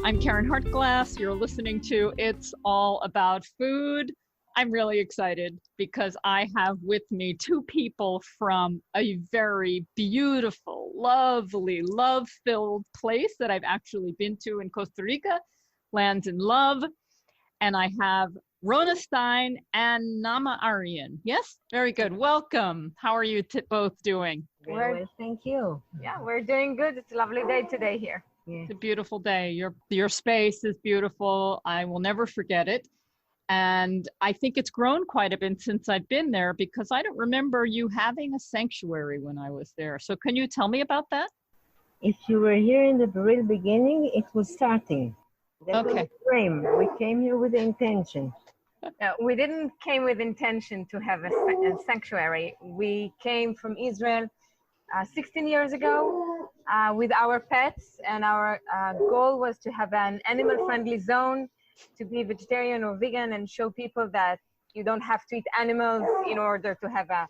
I'm Karen Hartglass. You're listening to It's All About Food. I'm really excited because I have with me two people from a very beautiful, lovely, love-filled place that I've actually been to in Costa Rica, Lands in Love. And I have Rona Stein and Nama Arian. Yes? Very good. Welcome. How are you both doing? Very well, thank you. Yeah, we're doing good. It's a lovely day today here. Yeah. It's a beautiful day. Your space is beautiful. I will never forget it. And I think it's grown quite a bit since I've been there because I don't remember you having a sanctuary when I was there. So can you tell me about that? If you were here in the real beginning, it was starting. That was the frame. We came here with the intention. We didn't came with intention to have a sanctuary. We came from Israel 16 years ago with our pets, and our goal was to have an animal-friendly zone, to be vegetarian or vegan and show people that you don't have to eat animals in order to have a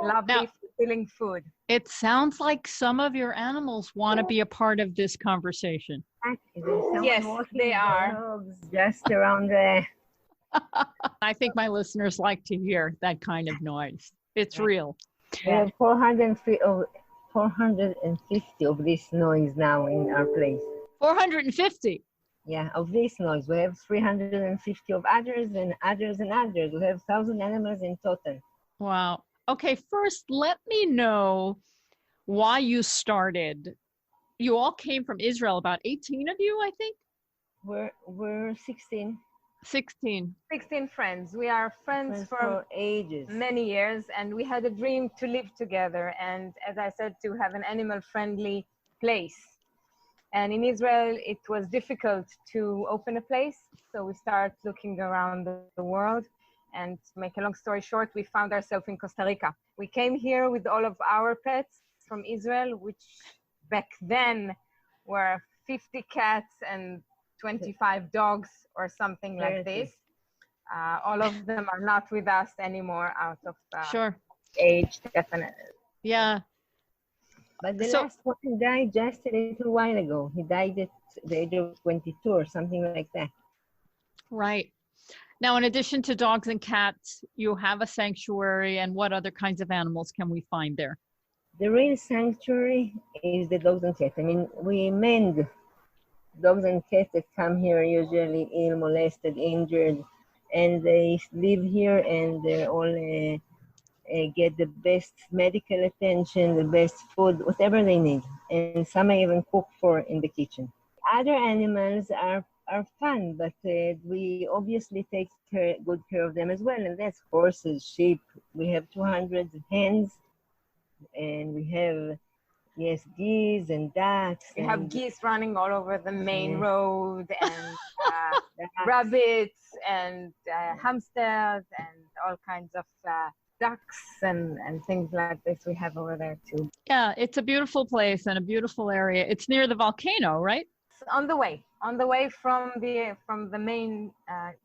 lovely, fulfilling food. It sounds like some of your animals want to be a part of this conversation. Yes, they are. Dogs just around the... I think my listeners like to hear that kind of noise. It's real. We have 450 of this noise now in our place. 450? Yeah, of this noise. We have 350 of others and others and others. We have 1,000 animals in total. Wow. Okay, first, let me know why you started. You all came from Israel, about 18 of you, I think? We're 16. 16 friends. We are friends for ages, many years, and we had a dream to live together. And as I said, to have an animal-friendly place. And in Israel, it was difficult to open a place. So we started looking around the world. And to make a long story short, we found ourselves in Costa Rica. We came here with all of our pets from Israel, which back then were 50 cats and 25 dogs or something like this. All of them are not with us anymore out of age, definitely. Yeah. But the last one died just a little while ago. He died at the age of 22 or something like that. Right. Now, in addition to dogs and cats, you have a sanctuary, and what other kinds of animals can we find there? The real sanctuary is the dogs and cats. I mean, we mend dogs and cats that come here usually ill, molested, injured, and they live here and they're all get the best medical attention, the best food, whatever they need. And some I even cook for in the kitchen. Other animals are fun, but we obviously take good care of them as well. And that's horses, sheep. We have 200 hens, and we have, geese and ducks. We have geese running all over the main road, and rabbits and hamsters and all kinds of ducks and things like this we have over there too. Yeah, it's a beautiful place and a beautiful area. It's near the volcano, right? It's on the way from the main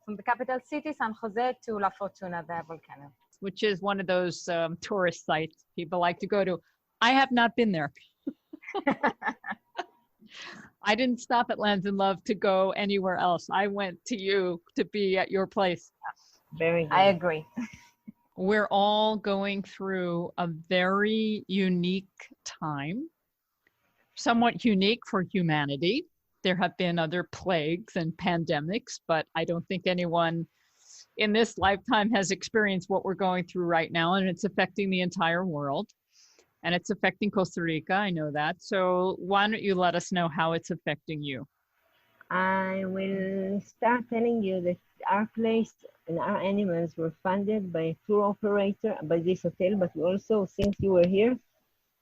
from the capital city, San Jose, to La Fortuna, the volcano, which is one of those tourist sites people like to go to. I have not been there. I didn't stop at Lands in Love to go anywhere else. I went to you to be at your place. Very good. I agree. We're all going through a very unique time, somewhat unique for humanity. There have been other plagues and pandemics, but I don't think anyone in this lifetime has experienced what we're going through right now, and it's affecting the entire world. And it's affecting Costa Rica, I know that. So why don't you let us know how it's affecting you? I will start telling you that our place and our animals were funded by a tour operator, by this hotel, but we also, since you were here,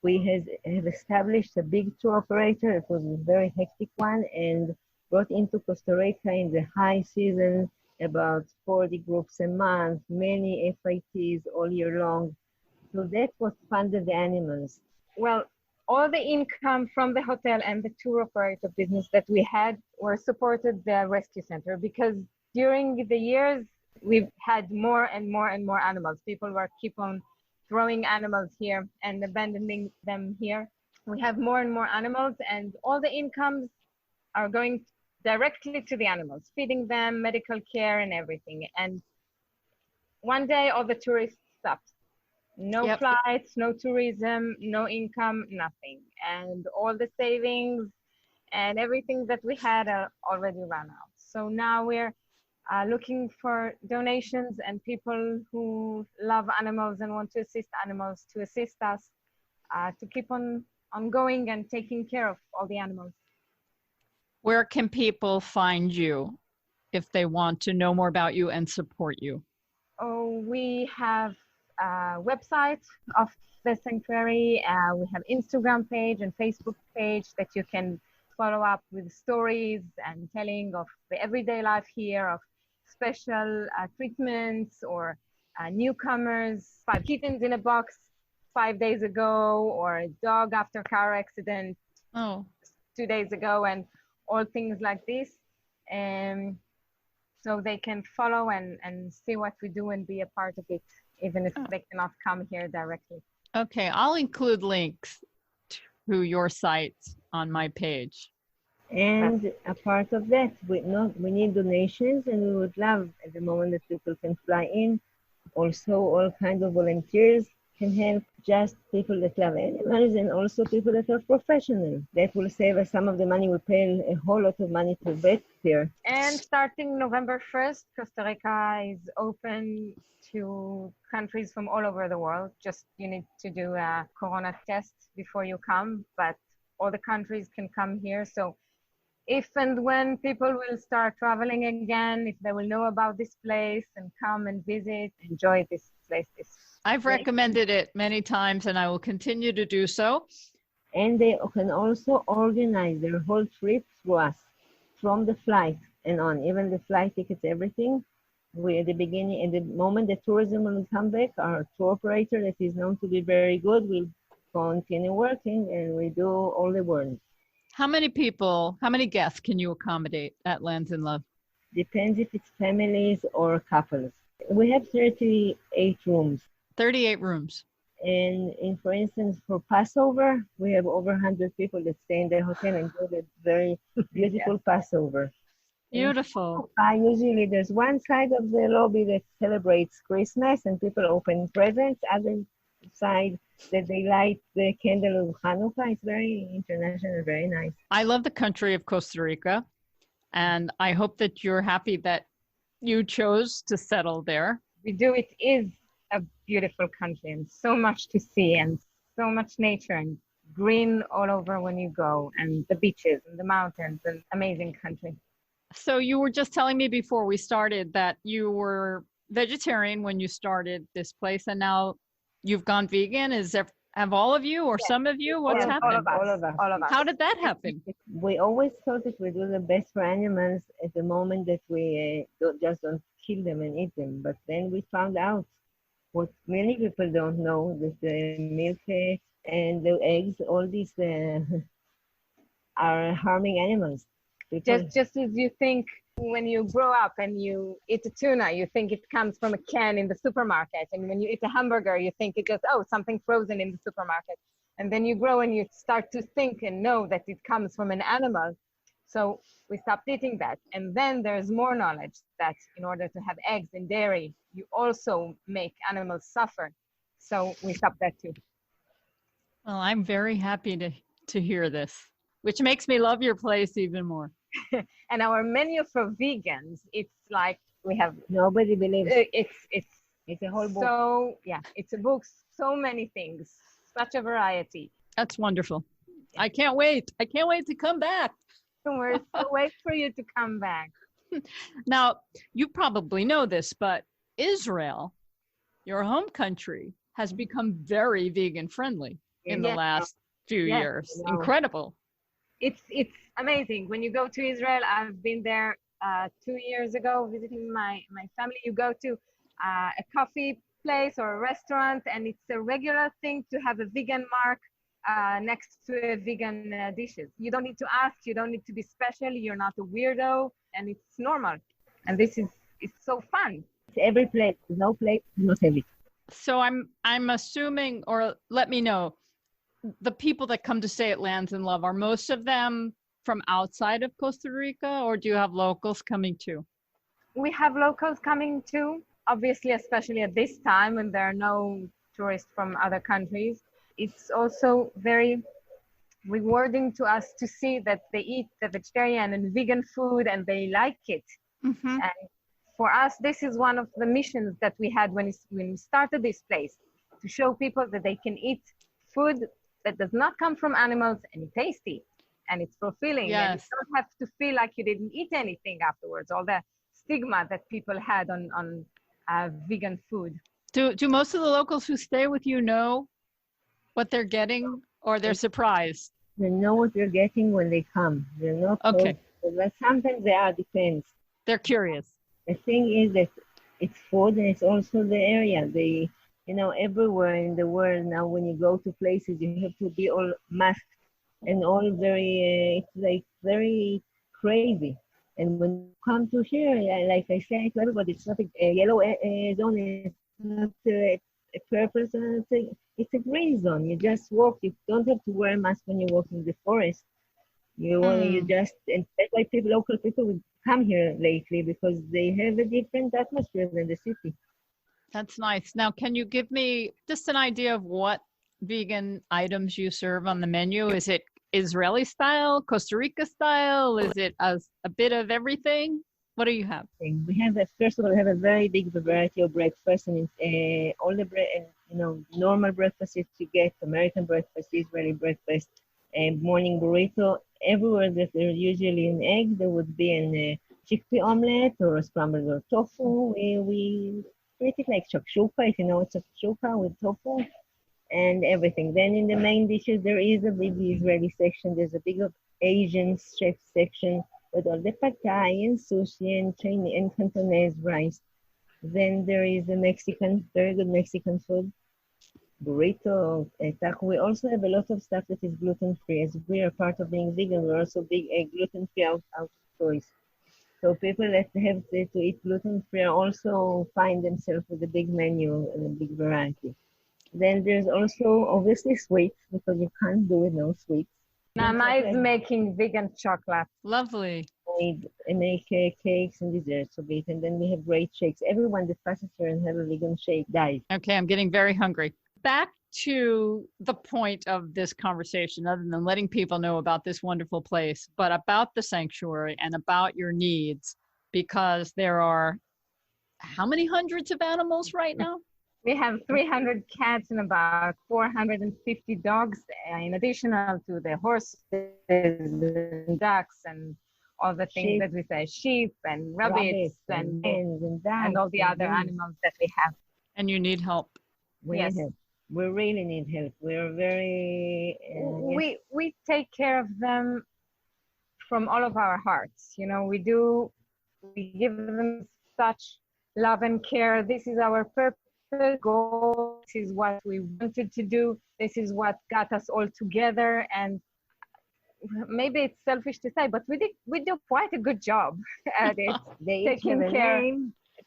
we have established a big tour operator. It was a very hectic one, and brought into Costa Rica in the high season about 40 groups a month, many FITs all year long. So that's what funded the animals. Well, all the income from the hotel and the tour operator business that we had were supported the rescue center, because during the years, we've had more and more and more animals. People were keep on throwing animals here and abandoning them here. We have more and more animals, and all the incomes are going directly to the animals, feeding them, medical care and everything. And one day all the tourists stopped. No Yep. flights, no tourism, no income, nothing. And all the savings and everything that we had already run out. So now we're looking for donations and people who love animals and want to assist animals to assist us to keep on going and taking care of all the animals. Where can people find you if they want to know more about you and support you? Oh, we have a website of the sanctuary. We have Instagram page and Facebook page that you can follow up with stories and telling of the everyday life here, of special treatments or newcomers, 5 kittens in a box 5 days ago, or a dog after car accident 2 days ago, and all things like this. So they can follow and see what we do and be a part of it, even if they cannot come here directly. Okay, I'll include links to your sites on my page. And a part of that, we need donations, and we would love at the moment that people can fly in. Also, all kinds of volunteers can help, just people that love animals and also people that are professional. That will save us some of the money. We pay a whole lot of money to vet there. And starting November 1st, Costa Rica is open to countries from all over the world. Just you need to do a corona test before you come, but all the countries can come here. So if and when people will start traveling again, if they will know about this place and come and visit, enjoy this place. I've recommended it many times and I will continue to do so. And they can also organize their whole trip through us, from the flight and on, even the flight tickets, everything. We at the beginning, at the moment the tourism will come back, our tour operator that is known to be very good will continue working, and we do all the work. How many people, how many guests can you accommodate at Lands in Love? Depends if it's families or couples. We have 38 rooms. 38 rooms. And for instance, for Passover, we have over 100 people that stay in the hotel and do the very beautiful Passover. Beautiful. Usually there's one side of the lobby that celebrates Christmas and people open presents, other side that they light the candle of Hanukkah. It's very international, very nice. I love the country of Costa Rica, and I hope that you're happy that you chose to settle there. We do. It is a beautiful country and so much to see and so much nature and green all over when you go, and the beaches and the mountains, and amazing country. So you were just telling me before we started that you were vegetarian when you started this place, and now you've gone vegan. Have all of you or some of you? What's happened? All of us. How did that happen? We always thought that we do the best for animals at the moment that we don't kill them and eat them. But then we found out what many people don't know, that the milk and the eggs, all these are harming animals. Just as you think when you grow up and you eat a tuna, you think it comes from a can in the supermarket. And when you eat a hamburger, you think it just, something frozen in the supermarket. And then you grow and you start to think and know that it comes from an animal. So we stopped eating that. And then there's more knowledge that in order to have eggs and dairy, you also make animals suffer. So we stopped that too. Well, I'm very happy to hear this, which makes me love your place even more. And our menu for vegans, it's like we have nobody believes it's a whole book. So yeah, it's a book, so many things, such a variety. That's wonderful. I can't wait to come back. We're so wait for you to come back. Now, you probably know this, but Israel, your home country, has become very vegan friendly in the last few years. Incredible. It's amazing. When you go to Israel, I've been there 2 years ago visiting my family. You go to a coffee place or a restaurant, and it's a regular thing to have a vegan mark next to a vegan dishes. You don't need to ask. You don't need to be special. You're not a weirdo, and it's normal. And it's so fun. It's every plate. No plate, not heavy. So I'm assuming, or let me know, the people that come to stay at Lands in Love, are most of them from outside of Costa Rica, or do you have locals coming too? We have locals coming too, obviously, especially at this time when there are no tourists from other countries. It's also very rewarding to us to see that they eat the vegetarian and vegan food and they like it. Mm-hmm. And for us, this is one of the missions that we had when we started this place, to show people that they can eat food that does not come from animals and it's tasty and it's fulfilling. Yes. And you don't have to feel like you didn't eat anything afterwards, all the stigma that people had on vegan food. Do most of the locals who stay with you know what they're getting, or they're surprised? They know what they're getting when they come. They're not Okay. told, but sometimes they are, depends. They're curious. The thing is that it's food and it's also the area. Everywhere in the world now, when you go to places, you have to be all masked and all very, it's like very crazy. And when you come to here, like I say to everybody, it's not a yellow zone, it's not a purple zone, it's a green zone. You just walk, you don't have to wear a mask when you walk in the forest. And that's why local people would come here lately, because they have a different atmosphere than the city. That's nice. Now, can you give me just an idea of what vegan items you serve on the menu? Is it Israeli style, Costa Rica style? Is it a bit of everything? What do you have? We have first of all, we have a very big variety of breakfast, and all the normal breakfast that you get, American breakfast, Israeli breakfast, and morning burrito. Everywhere that there's usually an egg, there would be a chickpea omelette or a scrambled or tofu. We treat it like shakshuka, if you know it's shakshuka with tofu and everything. Then in the main dishes, there is a big Israeli section. There's a big Asian chef section with all the pad thai and sushi and Chinese and Cantonese rice. Then there is the Mexican, very good Mexican food, burrito, taco. We also have a lot of stuff that is gluten-free. As we are part of being vegan, we're also big gluten-free out of choice. So people that have to eat gluten-free also find themselves with a big menu and a big variety. Then there's also obviously sweets, because you can't do with no sweets. Nama is making vegan chocolate. Lovely. We make cakes and desserts of it, and then we have great shakes. Everyone that passes here and have a vegan shake dies. Okay, I'm getting very hungry. Back to the point of this conversation, other than letting people know about this wonderful place, but about the sanctuary and about your needs, because there are how many hundreds of animals right now? We have 300 cats and about 450 dogs, in addition to the horses and ducks and all the things that we say, sheep and rabbits and all the other animals that we have. And you need help. Yes. We really need help. We're very... We take care of them from all of our hearts. We give them such love and care. This is our purpose. Goal. This is what we wanted to do. This is what got us all together. And maybe it's selfish to say, but we do quite a good job at it.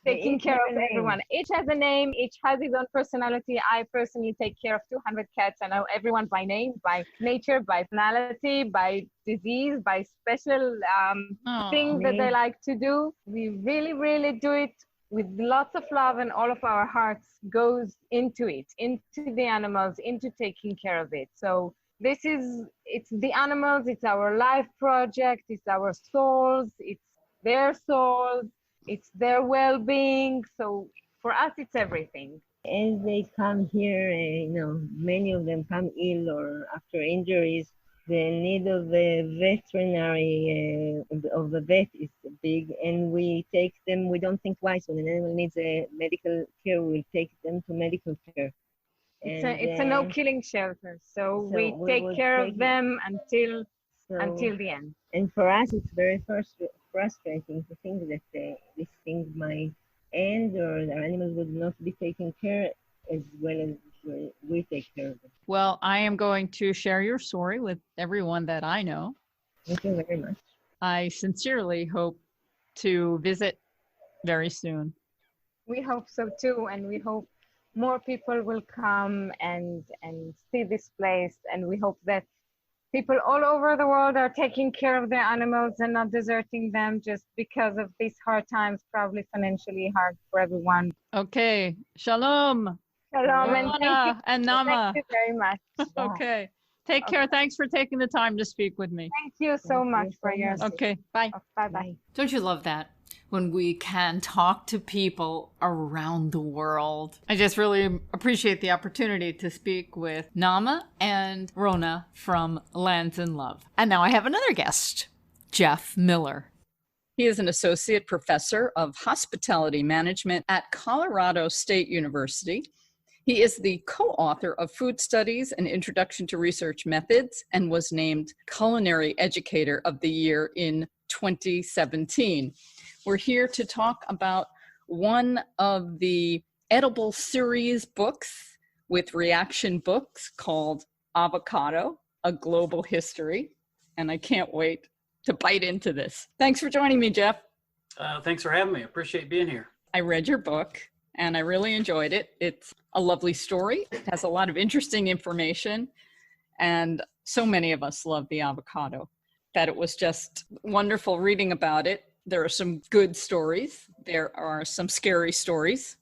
taking care of everyone. Each has a name. Each has its own personality. I personally take care of 200 cats. I know everyone by name, by nature, by personality, by disease, by special things that they like to do. We really, really do it with lots of love, and all of our hearts goes into it, into the animals, into taking care of it. So it's the animals, it's our life project, it's our souls, it's their souls, it's their well-being. So for us, it's everything. As they come here, many of them come ill or after injuries. The need of the veterinary, of the vet is big, and we take them, we don't think twice. When an animal needs a medical care, we'll take them to medical care. It's a no-killing shelter, so we take care of them until the end. And for us, it's very frustrating to think that these things might end, or our animals would not be taken care as well as we take care of them. Well, I am going to share your story with everyone that I know. Thank you very much. I sincerely hope to visit very soon. We hope so too, and we hope more people will come and see this place, and we hope that people all over the world are taking care of their animals and not deserting them just because of these hard times, probably financially hard for everyone. Okay. Shalom. Shalom, and Rona and Nama. thank you very much. Okay. Take care. Thanks for taking the time to speak with me. Thank you so much for your Okay. Bye. Bye-bye. Don't you love that? When we can talk to people around the world. I just really appreciate the opportunity to speak with Nama and Rona from Lands in Love. And now I have another guest, Jeff Miller. He is an associate professor of hospitality management at Colorado State University. He is the co-author of Food Studies, An Introduction to Research Methods, and was named Culinary Educator of the Year in 2017. We're here to talk about one of the edible series books with Reaction Books called Avocado, A Global History. And I can't wait to bite into this. Thanks for joining me, Jeff. Thanks for having me. I appreciate being here. I read your book and I really enjoyed it. It's a lovely story. It has a lot of interesting information. And so many of us love the avocado that it was just wonderful reading about it. There are some good stories. There are some scary stories.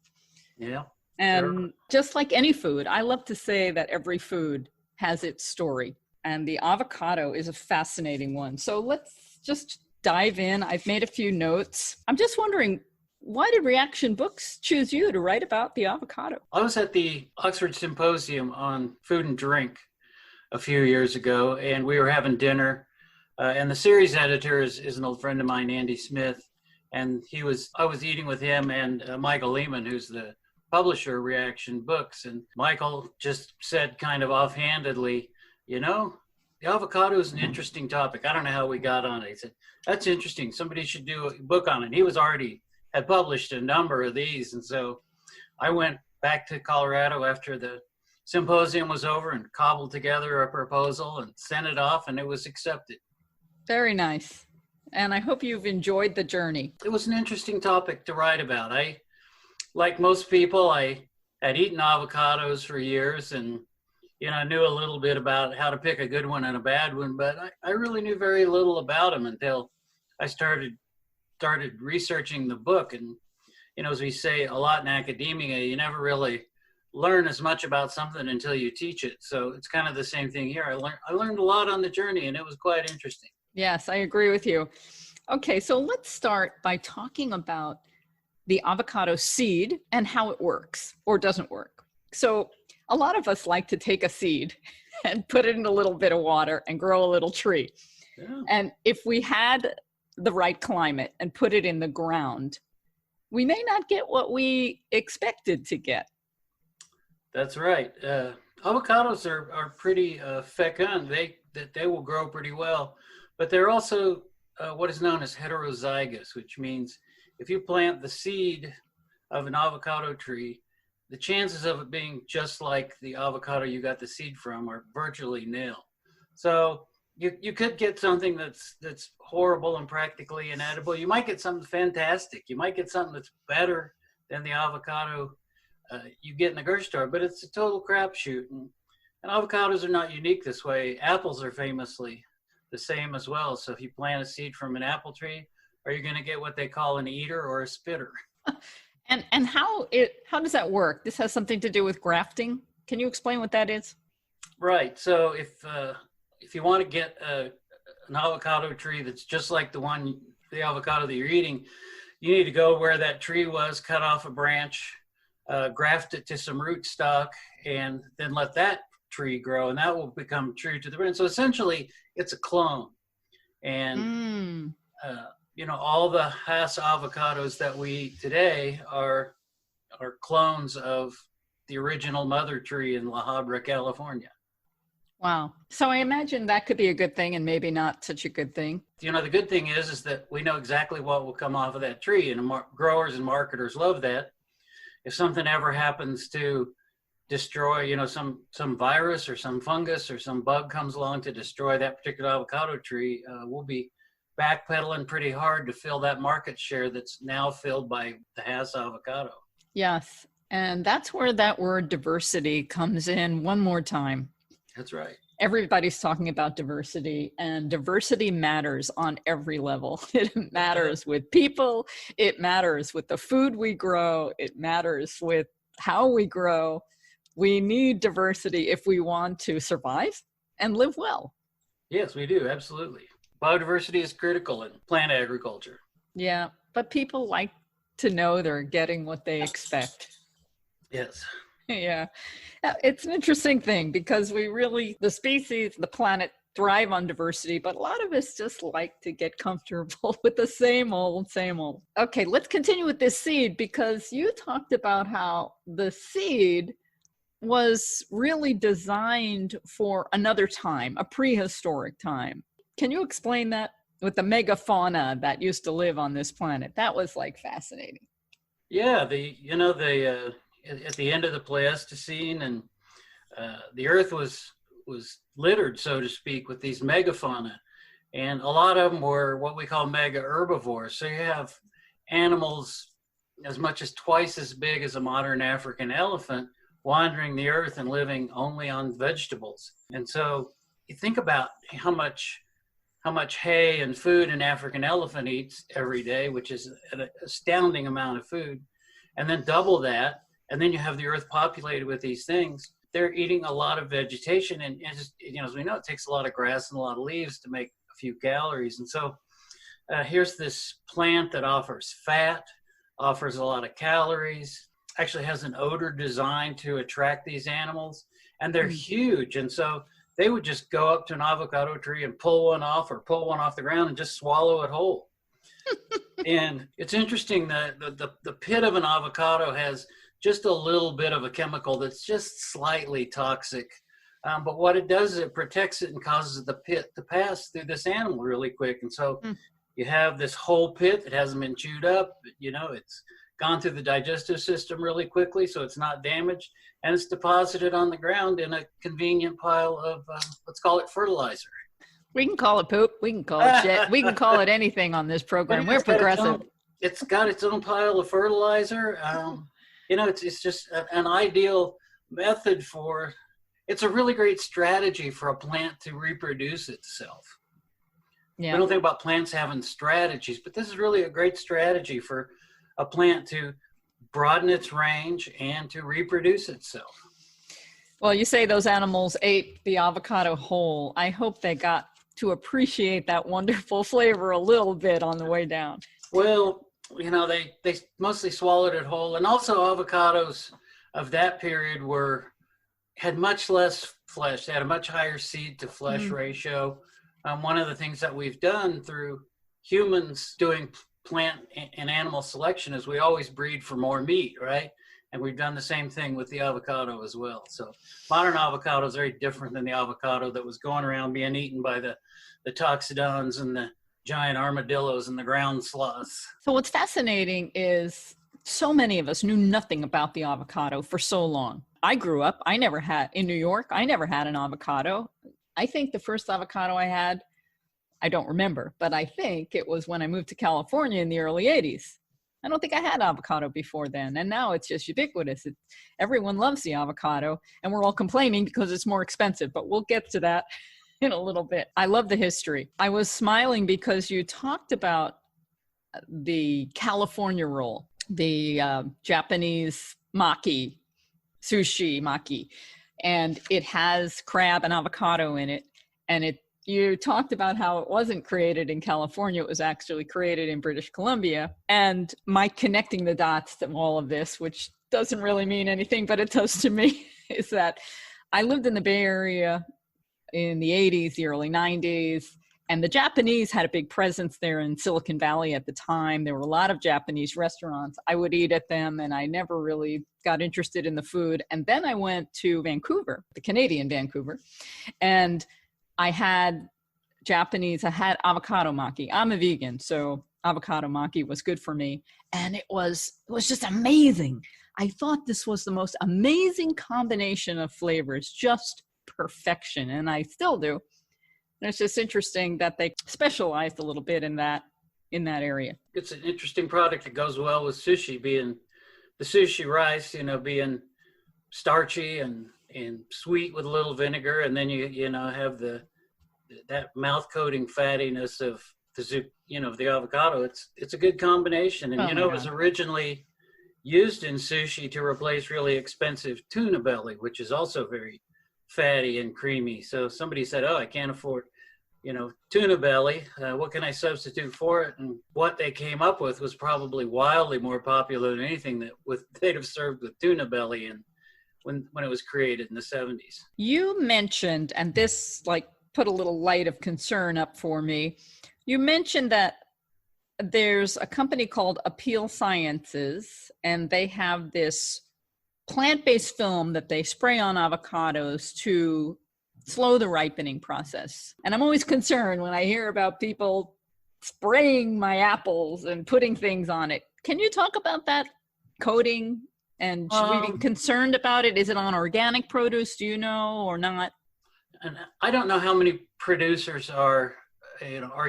Yeah. And sure. Just like any food, I love to say that every food has its story. And the avocado is a fascinating one. So let's just dive in. I've made a few notes. I'm just wondering, why did Reaction Books choose you to write about the avocado? I was at the Oxford Symposium on Food and Drink a few years ago, and we were having dinner. And the series editor is an old friend of mine, Andy Smith, and I was eating with him and Michael Lehman, who's the publisher of Reaction Books. And Michael just said kind of offhandedly, the avocado is an interesting topic. I don't know how we got on it. He said, that's interesting. Somebody should do a book on it. He had published a number of these. And so I went back to Colorado after the symposium was over and cobbled together a proposal and sent it off, and it was accepted. Very nice. And I hope you've enjoyed the journey. It was an interesting topic to write about. Like most people, I had eaten avocados for years and, I knew a little bit about how to pick a good one and a bad one, but I really knew very little about them until I started researching the book. And, as we say a lot in academia, you never really learn as much about something until you teach it. So it's kind of the same thing here. I learned a lot on the journey, and it was quite interesting. Yes, I agree with you. Okay, so let's start by talking about the avocado seed and how it works or doesn't work. So a lot of us like to take a seed and put it in a little bit of water and grow a little tree. Yeah. And if we had the right climate and put it in the ground, we may not get what we expected to get. That's right. Avocados are pretty fecund. They will grow pretty well. But they're also what is known as heterozygous, which means if you plant the seed of an avocado tree, the chances of it being just like the avocado you got the seed from are virtually nil. So you could get something that's horrible and practically inedible. You might get something fantastic. You might get something that's better than the avocado you get in the grocery store, but it's a total crapshoot. And avocados are not unique this way. Apples are famously the same as well. So if you plant a seed from an apple tree, are you going to get what they call an eater or a spitter? And how does that work? This has something to do with grafting. Can you explain what that is? Right. So if you want to get an avocado tree that's just like the avocado that you're eating, you need to go where that tree was, cut off a branch, graft it to some rootstock, and then let that tree grow, and that will become true to the brand. So essentially, it's a clone. And all the Haas avocados that we eat today are clones of the original mother tree in La Habra, California. Wow. So I imagine that could be a good thing and maybe not such a good thing. The good thing is that we know exactly what will come off of that tree, and growers and marketers love that. If something ever happens to destroy, some virus or some fungus or some bug comes along to destroy that particular avocado tree, we'll be backpedaling pretty hard to fill that market share that's now filled by the Haas avocado. Yes. And that's where that word diversity comes in one more time. That's right. Everybody's talking about diversity, and diversity matters on every level. It matters with people, it matters with the food we grow, it matters with how we grow. We need diversity if we want to survive and live well. Yes, we do. Absolutely. Biodiversity is critical in plant agriculture. Yeah, but people like to know they're getting what they expect. Yes. Yeah, it's an interesting thing because the species, the planet thrive on diversity, but a lot of us just like to get comfortable with the same old, same old. Okay, let's continue with this seed because you talked about how the seed was really designed for another time, a prehistoric time. Can you explain that with the megafauna that used to live on this planet? That was like fascinating. Yeah, at the end of the Pleistocene, and the Earth was littered, so to speak, with these megafauna, and a lot of them were what we call mega herbivores. So you have animals as much as twice as big as a modern African elephant wandering the earth and living only on vegetables. And so you think about how much hay and food an African elephant eats every day, which is an astounding amount of food, and then double that. And then you have the earth populated with these things. They're eating a lot of vegetation. And just, as we know, it takes a lot of grass and a lot of leaves to make a few calories. And so here's this plant that offers fat, offers a lot of calories, actually has an odor designed to attract these animals. And they're huge. And so they would just go up to an avocado tree and pull one off the ground and just swallow it whole. And it's interesting that the pit of an avocado has just a little bit of a chemical that's just slightly toxic. But what it does is it protects it and causes the pit to pass through this animal really quick. And so you have this whole pit that hasn't been chewed up. It's gone through the digestive system really quickly, so it's not damaged. And it's deposited on the ground in a convenient pile of, let's call it fertilizer. We can call it poop. We can call it shit. We can call it anything on this program. We're progressive. It's got its own pile of fertilizer. It's just an ideal method it's a really great strategy for a plant to reproduce itself. Yeah. We don't think about plants having strategies, but this is really a great strategy for a plant to broaden its range and to reproduce itself. Well, you say those animals ate the avocado whole. I hope they got to appreciate that wonderful flavor a little bit on the way down. Well, they mostly swallowed it whole. And also avocados of that period had much less flesh. They had a much higher seed to flesh ratio. One of the things that we've done through humans doing plant and animal selection is we always breed for more meat, right? And we've done the same thing with the avocado as well. So modern avocado is very different than the avocado that was going around being eaten by the toxodons and the giant armadillos and the ground sloths. So what's fascinating is so many of us knew nothing about the avocado for so long. I grew up, in New York, I never had an avocado. I think the first avocado I had, I don't remember, but I think it was when I moved to California in the early 80s. I don't think I had avocado before then. And now it's just ubiquitous. Everyone loves the avocado and we're all complaining because it's more expensive, but we'll get to that in a little bit. I love the history. I was smiling because you talked about the California roll, the Japanese sushi maki, and it has crab and avocado in it. And you talked about how it wasn't created in California. It was actually created in British Columbia. And my connecting the dots to all of this, which doesn't really mean anything, but it does to me, is that I lived in the Bay Area in the 80s, the early 90s, and the Japanese had a big presence there in Silicon Valley at the time. There were a lot of Japanese restaurants. I would eat at them, and I never really got interested in the food. And then I went to Vancouver, the Canadian Vancouver, and I had avocado maki. I'm a vegan, so avocado maki was good for me. And it was just amazing. I thought this was the most amazing combination of flavors, just perfection. And I still do. And it's just interesting that they specialized a little bit in that area. It's an interesting product that goes well with sushi, being the sushi rice, being starchy and and sweet with a little vinegar, and then you know have that mouth coating fattiness of the avocado. It's a good combination, and Oh you my know it was God. originally used in sushi to replace really expensive tuna belly, which is also very fatty and creamy. So somebody said, "Oh, I can't afford, tuna belly. What can I substitute for it?" And what they came up with was probably wildly more popular than anything they'd have served with tuna belly and when it was created in the 70s. You mentioned, and this like put a little light of concern up for me. You mentioned that there's a company called Appeal Sciences, and they have this plant-based film that they spray on avocados to slow the ripening process. And I'm always concerned when I hear about people spraying my apples and putting things on it. Can you talk about that coating? And should we be concerned about it? Is it on organic produce, do you know, or not? And I don't know how many producers are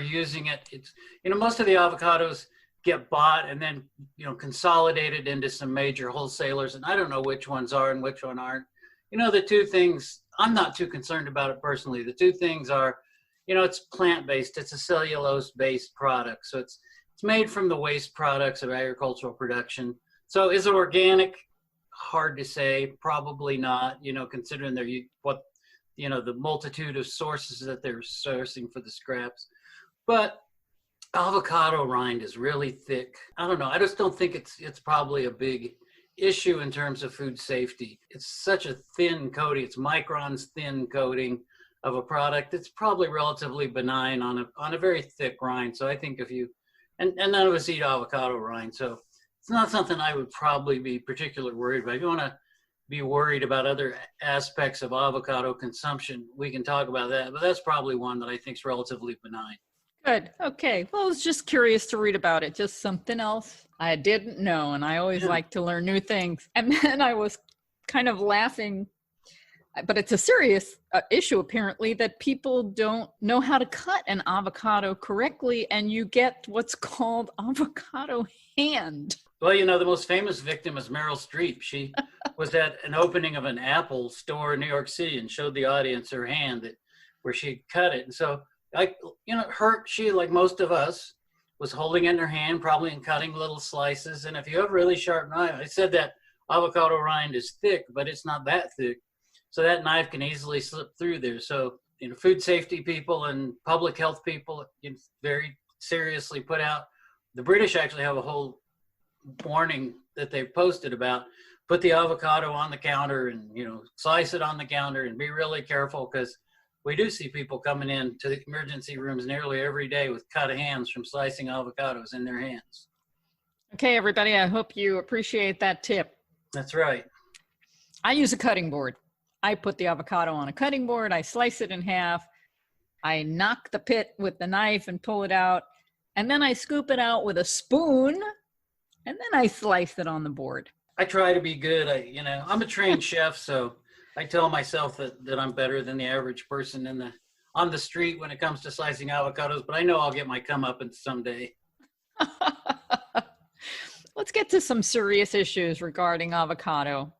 using it. It's, most of the avocados get bought and then, consolidated into some major wholesalers. And I don't know which ones are and which one aren't. The two things, I'm not too concerned about it personally. The two things are, it's plant-based. It's a cellulose-based product. So it's made from the waste products of agricultural production. So is it organic? Hard to say. Probably not, considering the multitude of sources that they're sourcing for the scraps. But avocado rind is really thick. I don't know. I just don't think it's probably a big issue in terms of food safety. It's such a thin coating. It's microns thin coating of a product. It's probably relatively benign on a very thick rind. So I think and none of us eat avocado rind. So it's not something I would probably be particularly worried about. If you want to be worried about other aspects of avocado consumption, we can talk about that. But that's probably one that I think is relatively benign. Good. Okay. Well, I was just curious to read about it. Just something else I didn't know. And I always like to learn new things. And then I was kind of laughing, but it's a serious issue apparently, that people don't know how to cut an avocado correctly. And you get what's called avocado hand. Well, the most famous victim is Meryl Streep. She was at an opening of an Apple store in New York City and showed the audience her hand where she cut it. And so, she, like most of us, was holding it in her hand, probably and cutting little slices. And if you have a really sharp knife, I said that avocado rind is thick, but it's not that thick. So that knife can easily slip through there. So, food safety people and public health people very seriously put out. The British actually have a whole warning that they've posted about put the avocado on the counter and slice it on the counter and be really careful, because we do see people coming in to the emergency rooms nearly every day with cut hands from slicing avocados in their hands. Okay, everybody, I hope you appreciate that tip. That's right. I use a cutting board. I put the avocado on a cutting board, I slice it in half, I knock the pit with the knife and pull it out, and then I scoop it out with a spoon, and then I slice it on the board. I try to be good. I'm a trained chef, so I tell myself that I'm better than the average person on the street when it comes to slicing avocados, but I know I'll get my comeuppance someday. Let's get to some serious issues regarding avocado.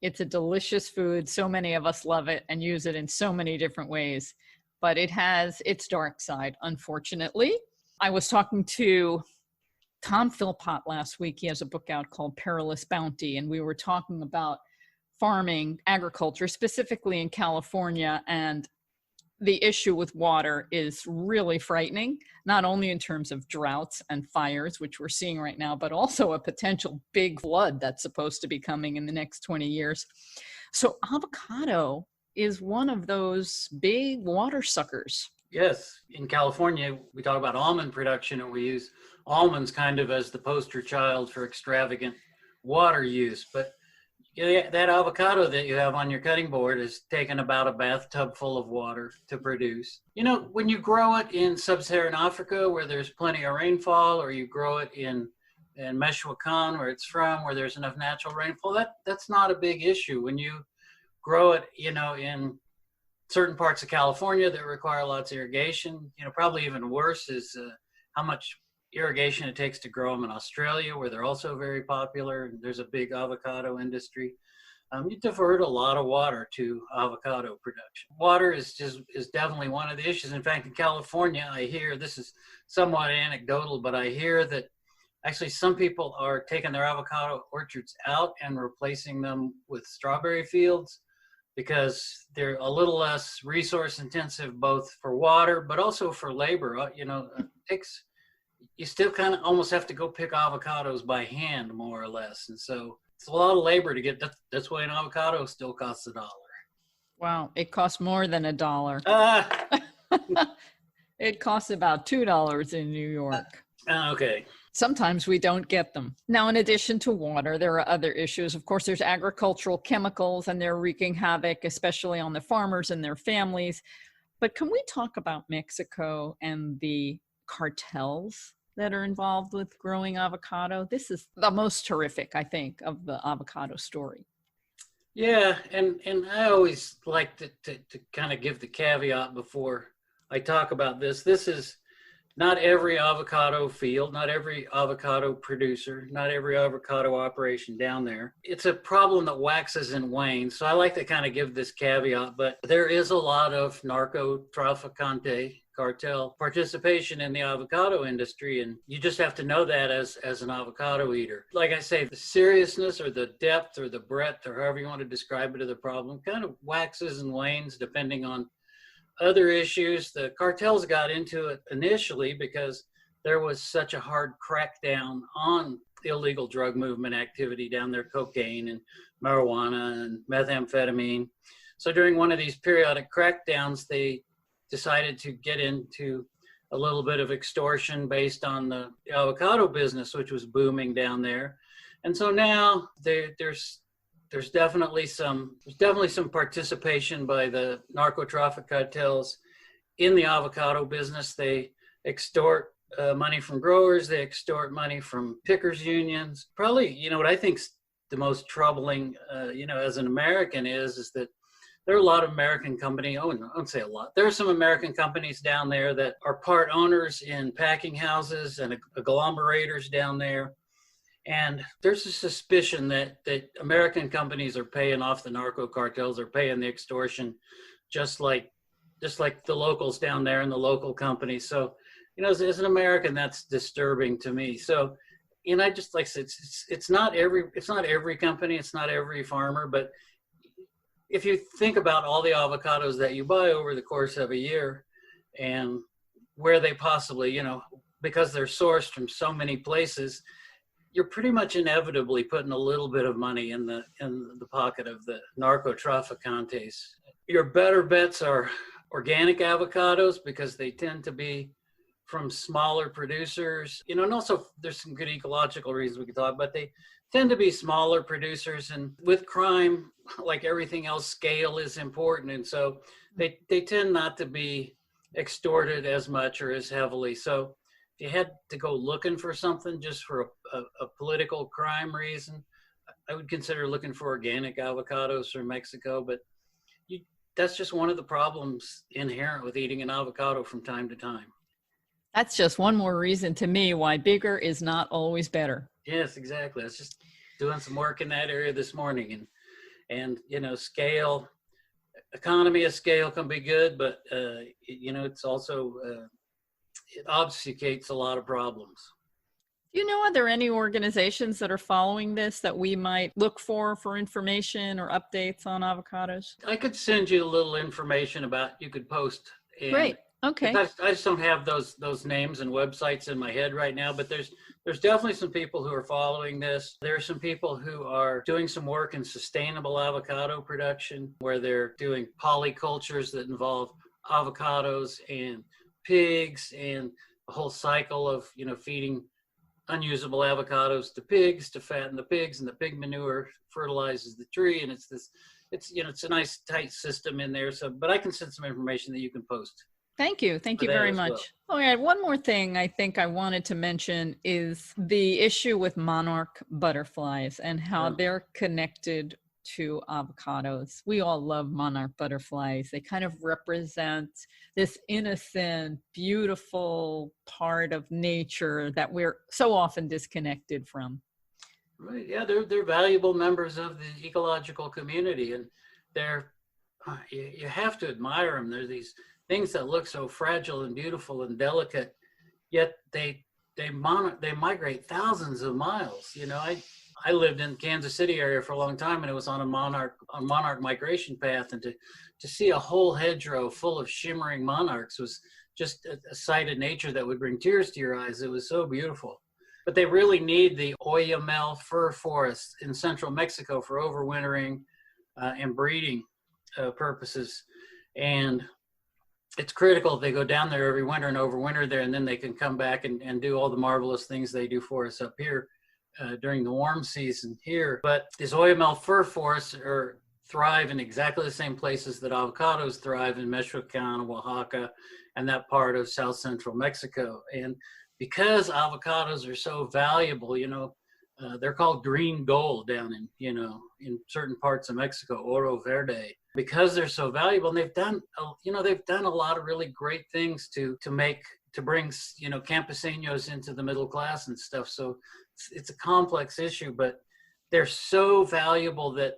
It's a delicious food. So many of us love it and use it in so many different ways, but it has its dark side, unfortunately. I was talking to Tom Philpott last week. He has a book out called Perilous Bounty, and we were talking about farming, agriculture, specifically in California, and the issue with water is really frightening, not only in terms of droughts and fires, which we're seeing right now, but also a potential big flood that's supposed to be coming in the next 20 years. So avocado is one of those big water suckers. Yes. In California, we talk about almond production, and we use almonds kind of as the poster child for extravagant water use. But that avocado that you have on your cutting board is taking about a bathtub full of water to produce. When you grow it in sub-Saharan Africa, where there's plenty of rainfall, or you grow it in Michoacan, where it's from, where there's enough natural rainfall, that's not a big issue. When you grow it, in certain parts of California that require lots of irrigation, probably even worse is how much irrigation it takes to grow them in Australia, where they're also very popular, and there's a big avocado industry. you divert a lot of water to avocado production. Water is definitely one of the issues. In fact, in California, I hear, this is somewhat anecdotal, but I hear that actually some people are taking their avocado orchards out and replacing them with strawberry fields because they're a little less resource intensive, both for water, but also for labor. You still kind of almost have to go pick avocados by hand, more or less. And so it's a lot of labor to get that. That's why an avocado still costs $1. Wow, it costs more than $1. It costs about $2 in New York. Okay. Sometimes we don't get them. Now, in addition to water, there are other issues. Of course, there's agricultural chemicals, and they're wreaking havoc, especially on the farmers and their families. But can we talk about Mexico and the cartels that are involved with growing avocado? This is the most terrific, I think, of the avocado story. Yeah, and I always like to kind of give the caveat before I talk about this. This is not every avocado field, not every avocado producer, not every avocado operation down there. It's a problem that waxes and wanes. So I like to kind of give this caveat, but there is a lot of narco-trafficante cartel participation in the avocado industry, and you just have to know that as an avocado eater. Like I say, the seriousness or the depth or the breadth or however you want to describe it of the problem kind of waxes and wanes depending on other issues. The cartels got into it initially because there was such a hard crackdown on illegal drug movement activity down there, cocaine and marijuana and methamphetamine. So during one of these periodic crackdowns, they decided to get into a little bit of extortion based on the avocado business, which was booming down there. And so now there's definitely some participation by the narco-traffic cartels in the avocado business. They extort money from growers. They extort money from pickers unions. Probably, what I think's the most troubling, as an American is that there are a lot of American companies. I wouldn't say a lot. There are some American companies down there that are part owners in packing houses and agglomerators down there. And there's a suspicion that American companies are paying off the narco cartels, are paying the extortion, just like the locals down there and the local companies. So, as an American, that's disturbing to me. So, I just like I said, it's not every company, it's not every farmer, but if you think about all the avocados that you buy over the course of a year and where they possibly, because they're sourced from so many places, you're pretty much inevitably putting a little bit of money in the pocket of the narco-trafficantes. Your better bets are organic avocados because they tend to be from smaller producers, and also there's some good ecological reasons we could talk, but they tend to be smaller producers. And with crime, like everything else, scale is important. And so they tend not to be extorted as much or as heavily. So if you had to go looking for something just for a political crime reason, I would consider looking for organic avocados from Mexico. But that's just one of the problems inherent with eating an avocado from time to time. That's just one more reason to me why bigger is not always better. Yes, exactly. I was just doing some work in that area this morning, and scale, economy of scale can be good, but it's also it obfuscates a lot of problems. Do you know, are there any organizations that are following this that we might look for information or updates on avocados? I could send you a little information about, you could post. Great. Okay. I just don't have those names and websites in my head right now, but there's definitely some people who are following this. There are some people who are doing some work in sustainable avocado production, where they're doing polycultures that involve avocados and pigs and a whole cycle of, feeding unusable avocados to pigs to fatten the pigs, and the pig manure fertilizes the tree. And it's a nice tight system in there. So, but I can send some information that you can post. Thank you. Thank you very much. Well. Oh, yeah. One more thing I think I wanted to mention is the issue with monarch butterflies and how they're connected to avocados. We all love monarch butterflies. They kind of represent this innocent, beautiful part of nature that we're so often disconnected from. Right. Yeah, they're valuable members of the ecological community, and they're you have to admire them. They're these things that look so fragile and beautiful and delicate, yet they migrate thousands of miles. You know, I lived in Kansas City area for a long time, and it was on a monarch migration path, and to see a whole hedgerow full of shimmering monarchs was just a sight of nature that would bring tears to your eyes. It was so beautiful. But they really need the Oyamel fir forests in central Mexico for overwintering and breeding purposes. And it's critical they go down there every winter and overwinter there, and then they can come back and do all the marvelous things they do for us up here during the warm season here. But these Oyamel fir forests thrive in exactly the same places that avocados thrive in Michoacan, Oaxaca, and that part of south central Mexico. And because avocados are so valuable, you know, they're called green gold down in, you know, in certain parts of Mexico, oro verde, because they're so valuable. And they've done a lot of really great things to bring, you know, campesinos into the middle class and stuff. So it's a complex issue, but they're so valuable that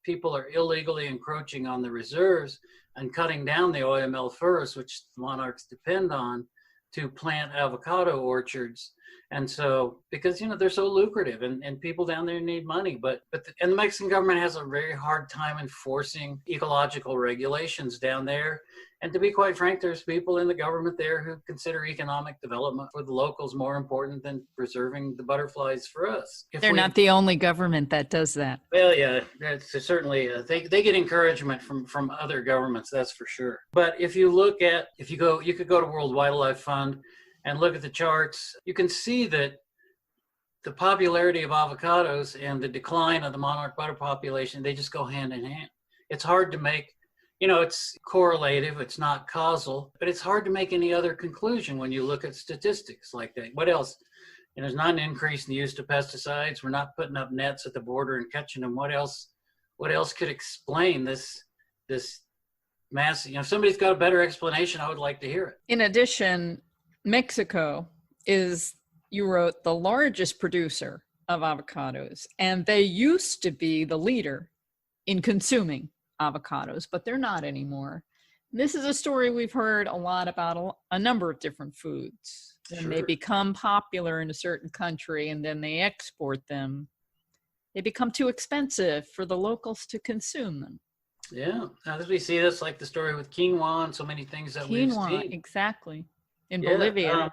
people are illegally encroaching on the reserves and cutting down the Oyamel firs, which the monarchs depend on, to plant avocado orchards. And so, because, you know, they're so lucrative and people down there need money, and the Mexican government has a very hard time enforcing ecological regulations down there. And to be quite frank, there's people in the government there who consider economic development for the locals more important than preserving the butterflies for us. They're not the only government that does that. Well, yeah, that's certainly, they get encouragement from other governments, that's for sure. But if you could go to World Wildlife Fund and look at the charts, you can see that the popularity of avocados and the decline of the monarch butter population, they just go hand in hand. It's hard to make, you know, it's correlative, it's not causal, but it's hard to make any other conclusion when you look at statistics like that. What else? And there's not an increase in the use of pesticides. We're not putting up nets at the border and catching them. What else could explain this massive, you know, if somebody's got a better explanation, I would like to hear it. In addition, Mexico is, you wrote, the largest producer of avocados, and they used to be the leader in consuming avocados, but they're not anymore. This is a story we've heard a lot about a number of different foods. And Sure. They become popular in a certain country and then they export them. They become too expensive for the locals to consume them. Yeah, as we see this, like the story with quinoa and so many things that we've seen. Exactly. In Bolivia.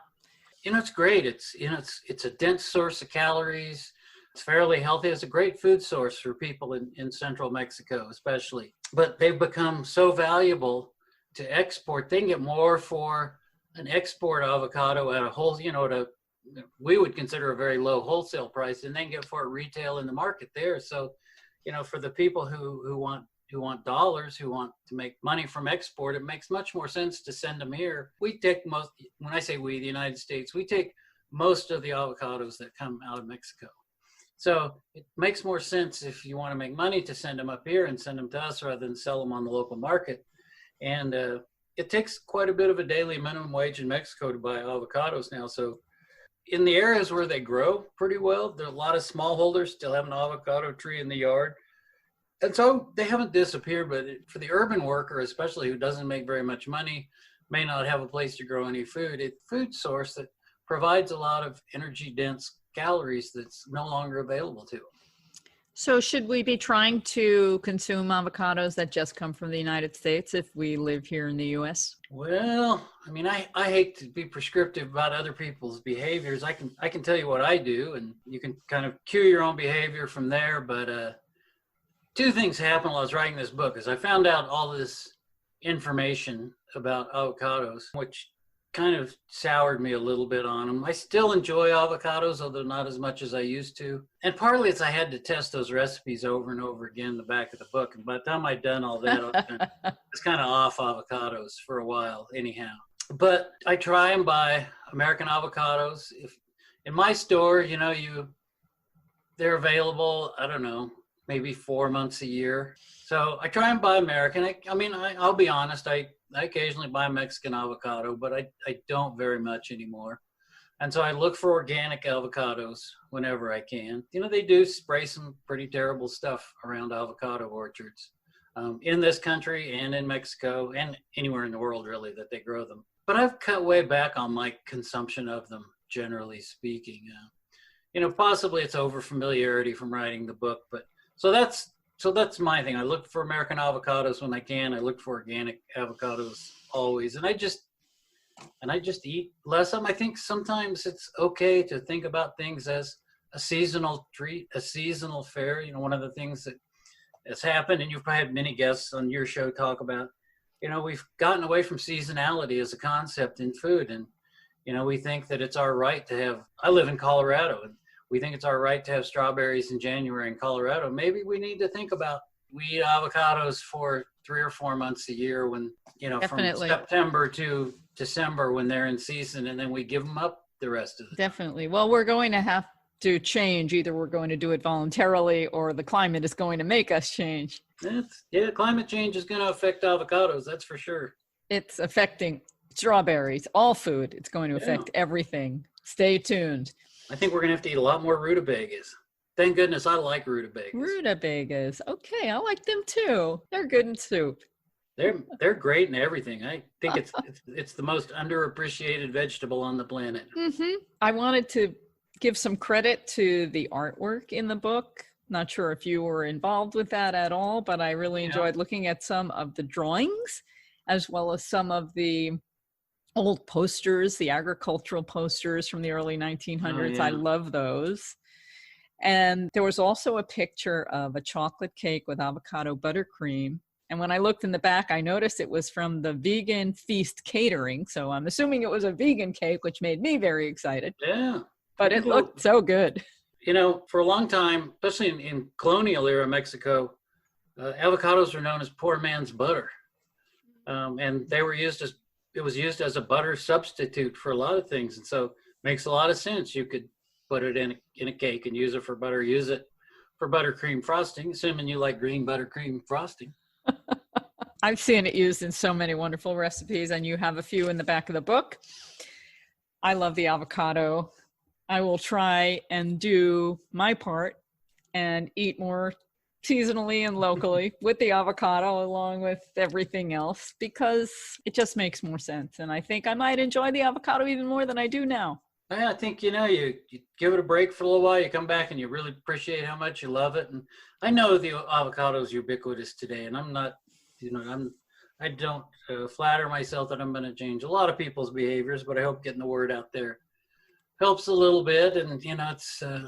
You know, it's great. It's a dense source of calories. It's fairly healthy. It's a great food source for people in central Mexico, especially. But they've become so valuable to export. They can get more for an export avocado at we would consider a very low wholesale price, and they can get for it retail in the market there. So, you know, for the people who want dollars, who want to make money from export, it makes much more sense to send them here. We take when I say we, the United States, we take most of the avocados that come out of Mexico. So it makes more sense if you want to make money to send them up here and send them to us rather than sell them on the local market. And it takes quite a bit of a daily minimum wage in Mexico to buy avocados now. So in the areas where they grow pretty well, there are a lot of smallholders still have an avocado tree in the yard. And so they haven't disappeared, but for the urban worker, especially who doesn't make very much money, may not have a place to grow any food, it's a food source that provides a lot of energy-dense calories that's no longer available to them. So should we be trying to consume avocados that just come from the United States if we live here in the U.S.? Well, I mean, I hate to be prescriptive about other people's behaviors. I can tell you what I do, and you can kind of cue your own behavior from there. But two things happened while I was writing this book. Is I found out all this information about avocados, which kind of soured me a little bit on them. I still enjoy avocados, although not as much as I used to. And partly it's I had to test those recipes over and over again in the back of the book. And by the time I'd done all that, I was kind of off avocados for a while anyhow. But I try and buy American avocados. If in my store, you know, they're available, I don't know, maybe 4 months a year. So I try and buy American. I'll be honest, I occasionally buy Mexican avocado, but I don't very much anymore. And so I look for organic avocados whenever I can. You know, they do spray some pretty terrible stuff around avocado orchards in this country and in Mexico and anywhere in the world, really, that they grow them. But I've cut way back on my consumption of them, generally speaking. You know, possibly it's over familiarity from writing the book, but so that's my thing. I look for American avocados when I can. I look for organic avocados always, and I just eat less of them. I think sometimes it's okay to think about things as a seasonal treat, a seasonal fare. You know, one of the things that has happened, and you've probably had many guests on your show talk about, you know, we've gotten away from seasonality as a concept in food, and you know, we think that it's our right to have. I live in Colorado, and we think it's our right to have strawberries in January in Colorado. Maybe we need to think about, we eat avocados for 3 or 4 months a year when, you know, Definitely. from September to December when they're in season, and then we give them up the rest of the time. Definitely. Well, we're going to have to change. Either we're going to do it voluntarily or the climate is going to make us change. Yeah, climate change is going to affect avocados, that's for sure. It's affecting strawberries, all food. It's going to affect everything. Stay tuned. I think we're going to have to eat a lot more rutabagas. Thank goodness I like rutabagas. Rutabagas. Okay, I like them too. They're good in soup. They're great in everything. I think it's the most underappreciated vegetable on the planet. Mm-hmm. I wanted to give some credit to the artwork in the book. Not sure if you were involved with that at all, but I really enjoyed looking at some of the drawings as well as some of the old posters, the agricultural posters from the early 1900s. Oh, yeah. I love those. And there was also a picture of a chocolate cake with avocado buttercream. And when I looked in the back, I noticed it was from the Vegan Feast Catering. So I'm assuming it was a vegan cake, which made me very excited. Yeah. But it looked so good. You know, for a long time, especially in colonial era Mexico, avocados were known as poor man's butter. And they were used as, it was used as a butter substitute for a lot of things. And so it makes a lot of sense. You could put it in a cake and use it for butter, use it for buttercream frosting, assuming you like green buttercream frosting. I've seen it used in so many wonderful recipes, and you have a few in the back of the book. I love the avocado. I will try and do my part and eat more seasonally and locally with the avocado along with everything else, because it just makes more sense. And I think I might enjoy the avocado even more than I do now. I think, you know, you give it a break for a little while, you come back and you really appreciate how much you love it. And I know the avocado is ubiquitous today, and I'm not, you know, I don't flatter myself that I'm going to change a lot of people's behaviors, but I hope getting the word out there helps a little bit. And, you know, it's, as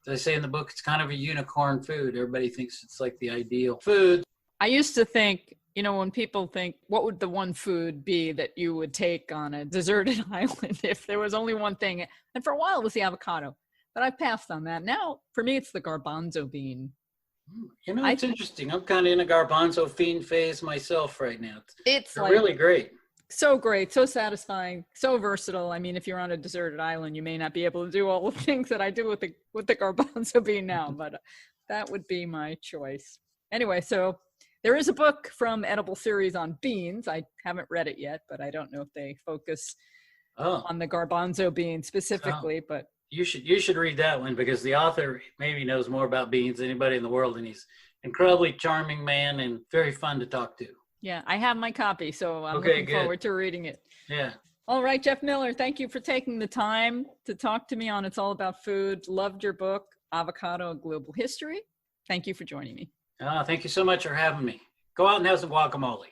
I say in the book, it's kind of a unicorn food. Everybody thinks it's like the ideal food. I used to think, you know, when people think, what would the one food be that you would take on a deserted island if there was only one thing? And for a while it was the avocado, but I passed on that. Now, for me, it's the garbanzo bean. You know, it's interesting. I'm kind of in a garbanzo fiend phase myself right now. It's like, really great. So great, so satisfying, so versatile. I mean, if you're on a deserted island, you may not be able to do all the things that I do with the garbanzo bean now, but that would be my choice. Anyway, so there is a book from Edible Series on beans. I haven't read it yet, but I don't know if they focus on the garbanzo bean specifically. But you should read that one, because the author maybe knows more about beans than anybody in the world, and he's an incredibly charming man and very fun to talk to. Yeah, I have my copy, so I'm looking forward to reading it. Yeah. All right, Jeff Miller, thank you for taking the time to talk to me on It's All About Food. Loved your book, Avocado: A Global History. Thank you for joining me. Thank you so much for having me. Go out and have some guacamole.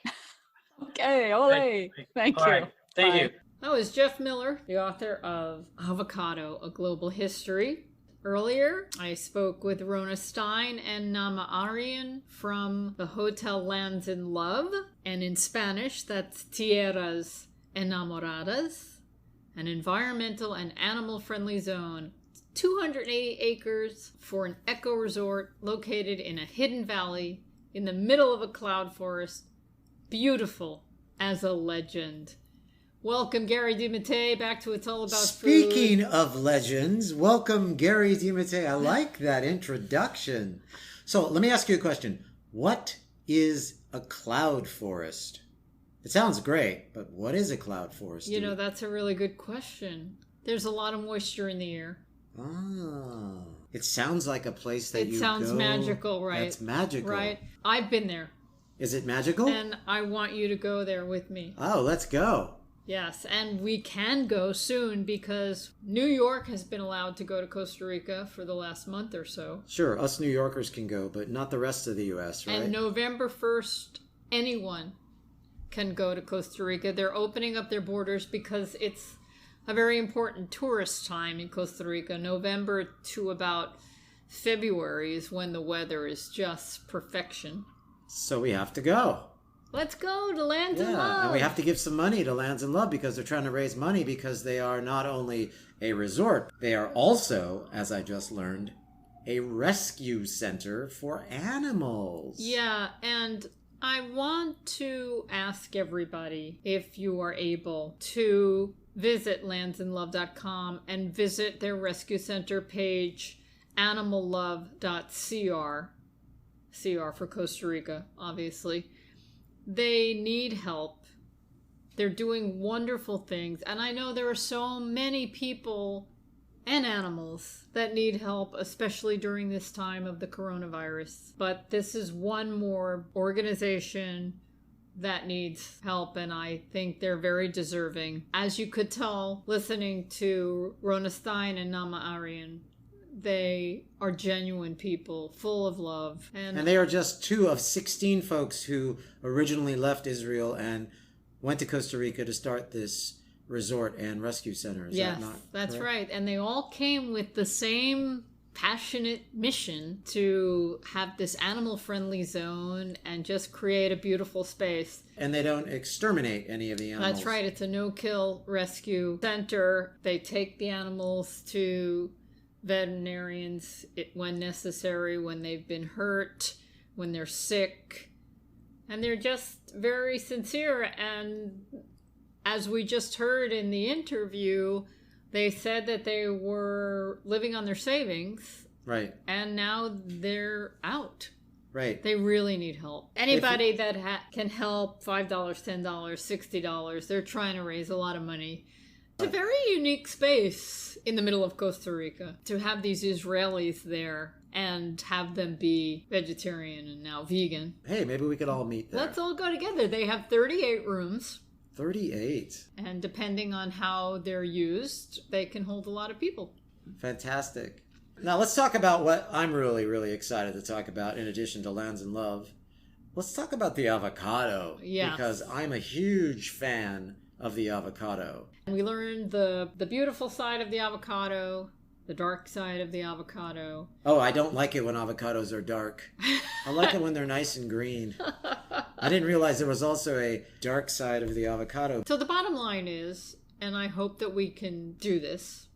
Okay, ole. Thank you. Right. Thank you. That was Jeff Miller, the author of Avocado: A Global History. Earlier, I spoke with Rona Stein and Nama Arian from the Hotel Lands in Love. And in Spanish, that's Tierras Enamoradas, an environmental and animal-friendly zone. 280 acres for an eco resort located in a hidden valley in the middle of a cloud forest. Beautiful as a legend. Welcome, Gary DiMattei, back to It's All About Food. Speaking of legends, welcome, Gary DiMattei. I like that introduction. So let me ask you a question. What is a cloud forest? It sounds great, but what is a cloud forest? You know, that's a really good question. There's a lot of moisture in the air. Oh. It sounds like a place that It sounds magical, right? That's magical. Right. I've been there. Is it magical? And I want you to go there with me. Oh, let's go. Yes, and we can go soon because New York has been allowed to go to Costa Rica for the last month or so. Sure, us New Yorkers can go, but not the rest of the U.S., right? And November 1st, anyone can go to Costa Rica. They're opening up their borders because it's a very important tourist time in Costa Rica. November to about February is when the weather is just perfection. So we have to go. Let's go to Lands and Love. And we have to give some money to Lands and Love because they're trying to raise money because they are not only a resort, they are also, as I just learned, a rescue center for animals. Yeah, and I want to ask everybody if you are able to visit landsandlove.com and visit their rescue center page, animallove.cr. CR for Costa Rica, obviously. They need help. They're doing wonderful things. And I know there are so many people and animals that need help, especially during this time of the coronavirus. But this is one more organization that needs help, and I think they're very deserving. As you could tell, listening to Rona Stein and Nama Arian, they are genuine people, full of love. And they are just 2 of 16 folks who originally left Israel and went to Costa Rica to start this resort and rescue center. Is yes, that not that's correct? right. And they all came with the same passionate mission to have this animal-friendly zone and just create a beautiful space. And they don't exterminate any of the animals. That's right. It's a no-kill rescue center. They take the animals to veterinarians when necessary, when they've been hurt, when they're sick, and they're just very sincere. And as we just heard in the interview, they said that they were living on their savings, right? And now they're out. Right. They really need help. Anybody that can help, $5, $10, $60, they're trying to raise a lot of money. It's a very unique space in the middle of Costa Rica to have these Israelis there and have them be vegetarian and now vegan. Hey, maybe we could all meet there. Let's all go together. They have 38 rooms. 38. And depending on how they're used, they can hold a lot of people. Fantastic. Now let's talk about what I'm really, really excited to talk about in addition to Lands and Love. Let's talk about the avocado. Yes. Because I'm a huge fan of the avocado. We learned the beautiful side of the avocado, the dark side of the avocado. Oh, I don't like it when avocados are dark. I like it when they're nice and green. I didn't realize there was also a dark side of the avocado. So the bottom line is, and I hope that we can do this,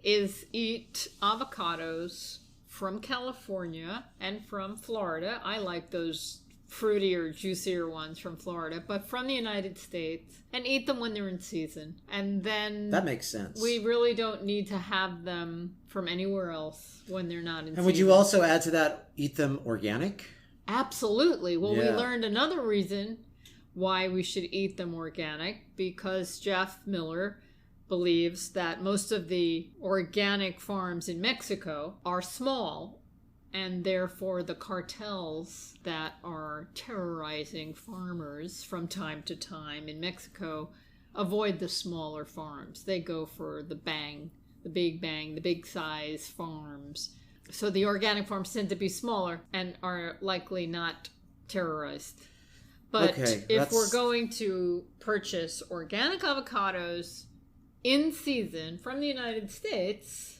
is eat avocados from California and from Florida. I like those fruitier, juicier ones from Florida, but from the United States, and eat them when they're in season. And then that makes sense. We really don't need to have them from anywhere else when they're not in season. And would you also add to that, eat them organic? Absolutely. Well, Yeah. we learned another reason why we should eat them organic, because Jeff Miller believes that most of the organic farms in Mexico are small, and therefore the cartels that are terrorizing farmers from time to time in Mexico avoid the smaller farms. They go for the big size farms. So the organic farms tend to be smaller and are likely not terrorized. But Okay, if we're going to purchase organic avocados in season from the United States,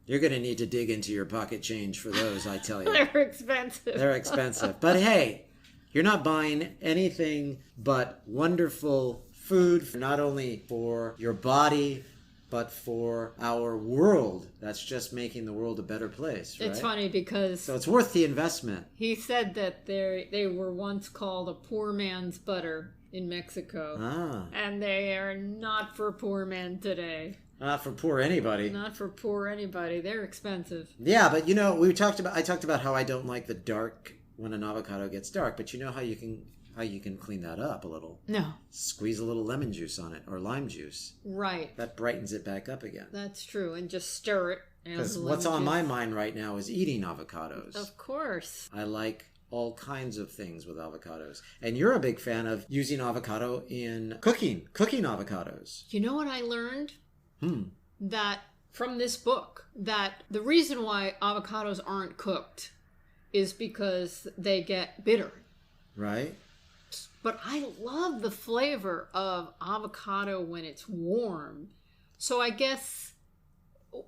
you're going to need to dig into your pocket change for those, I tell you. they're expensive. They're expensive. But hey, you're not buying anything but wonderful food, not only for your body, but for our world. That's just making the world a better place, right? It's funny because So it's worth the investment. he said that they were once called a poor man's butter in Mexico. Ah, And they are not for poor men today. not for poor anybody. Not for poor anybody. They're expensive. Yeah, but I talked about how I don't like the dark when an avocado gets dark, but you know how you can how you can clean that up a little. No. Squeeze a little lemon juice on it or lime juice. Right. That brightens it back up again. That's true. And just stir it. Because what's on my mind right now is eating avocados. Of course. I like all kinds of things with avocados. And you're a big fan of using avocado in cooking avocados. You know what I learned? That from this book, that the reason why avocados aren't cooked is because they get bitter. Right? But I love the flavor of avocado when it's warm. So I guess